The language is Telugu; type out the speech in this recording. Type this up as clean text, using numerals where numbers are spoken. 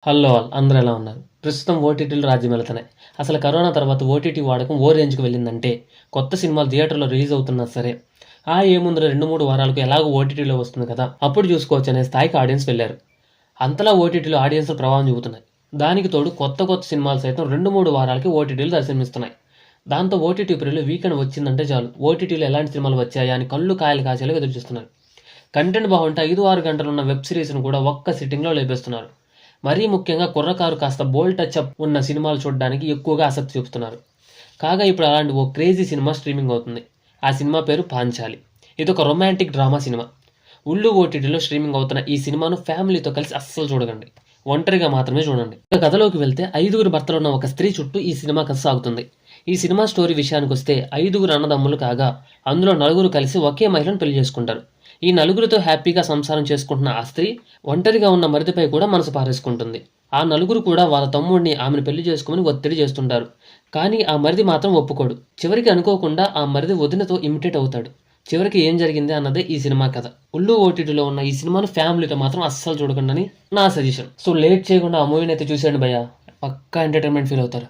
హలో ఆల్ అందరూ ఎలా ఉన్నారు? ప్రస్తుతం ఓటీటీలు రాజ్యమేలుతున్నాయి. అసలు కరోనా తర్వాత ఓటీటీ వాడకం ఓ రేంజ్‌కి వెళ్ళిందంటే, కొత్త సినిమాలు థియేటర్‌లో రిలీజ్ అవుతున్నా సరే, ఏముందిరా 2, 3 వారాలకు ఎలాగో ఓటీటీలో వస్తుంది కదా! అప్పుడు చూసుకోవచ్చనే స్థాయికి ఆడియన్స్ వెళ్లారు. అంతలా ఓటీటీలో ఆడియన్స్‌ల ప్రభావం చూపుతున్నాయి. దానికి తోడు కొత్త కొత్త సినిమాలు సైతం 2, 3 వారాలకి ఓటీటీలు దర్శనమిస్తున్నాయి. దాంతో ఓటీటీ ప్రియులు వీకెండ్ వచ్చిందంటే చాలు ఓటీటీలో ఎలాంటి సినిమాలు వచ్చాయా అని కళ్ళు కాయలు కాచేలాగా ఎదురుచూస్తున్నారు. కంటెంట్ బాగుంటే 5, 6 గంటలున్న వెబ్ సిరీస్‌ను కూడా ఒక్క సిట్టింగ్‌లో లేపేస్తున్నారు. మరీ ముఖ్యంగా కుర్రకారు కాస్త బోల్డ్ టచ్‌అప్ ఉన్న సినిమాలు చూడడానికి ఎక్కువగా ఆసక్తి చూపుతున్నారు. కాగా ఇప్పుడు అలాంటి ఓ క్రేజీ సినిమా స్ట్రీమింగ్ అవుతుంది. ఆ సినిమా పేరు 'పాంచాలి'. ఇదొక రొమాంటిక్ డ్రామా సినిమా. ఉల్లు ఓటీటీలో స్ట్రీమింగ్ అవుతున్న ఈ సినిమాను ఫ్యామిలీతో కలిసి అస్సలు చూడకండి. ఒంటరిగా మాత్రమే చూడండి. ఇక కథలోకి వెళ్తే 5గురు భర్తలున్న ఒక స్త్రీ చుట్టూ ఈ సినిమా కథ సాగుతుంది. ఈ సినిమా స్టోరీ విషయానికొస్తే 5గురు అన్నదమ్ములు కాగా అందులో 4గురు కలిసి ఒకే మహిళను పెళ్లి చేసుకుంటారు. ఈ 4గురితో హ్యాపీగా సంసారం చేసుకుంటున్న ఆ స్త్రీ ఒంటరిగా ఉన్న మరిదిపై కూడా మనసు పారేసుకుంటుంది. ఆ 4గురు కూడా వాళ్ళ తమ్ముడిని ఆమెను పెళ్లి చేసుకోమని ఒత్తిడి చేస్తుంటారు. కానీ ఆ మరిది మాత్రం ఒప్పుకోడు. చివరికి అనుకోకుండా ఆ మరిది వదినతో ఇమిటేట్ అవుతాడు. చివరికి ఏం జరిగింది అన్నదే ఈ సినిమా కథ. ఉల్లు ఓటీటీలో ఉన్న ఈ సినిమాను ఫ్యామిలీతో మాత్రం అస్సలు చూడకండి అని నా సజెషన్. సో లేట్ చేయకుండా ఆ మూవీని అయితే చూసేయండి భయ్యా. పక్కా ఎంటర్టైన్మెంట్ ఫీల్ అవుతారు.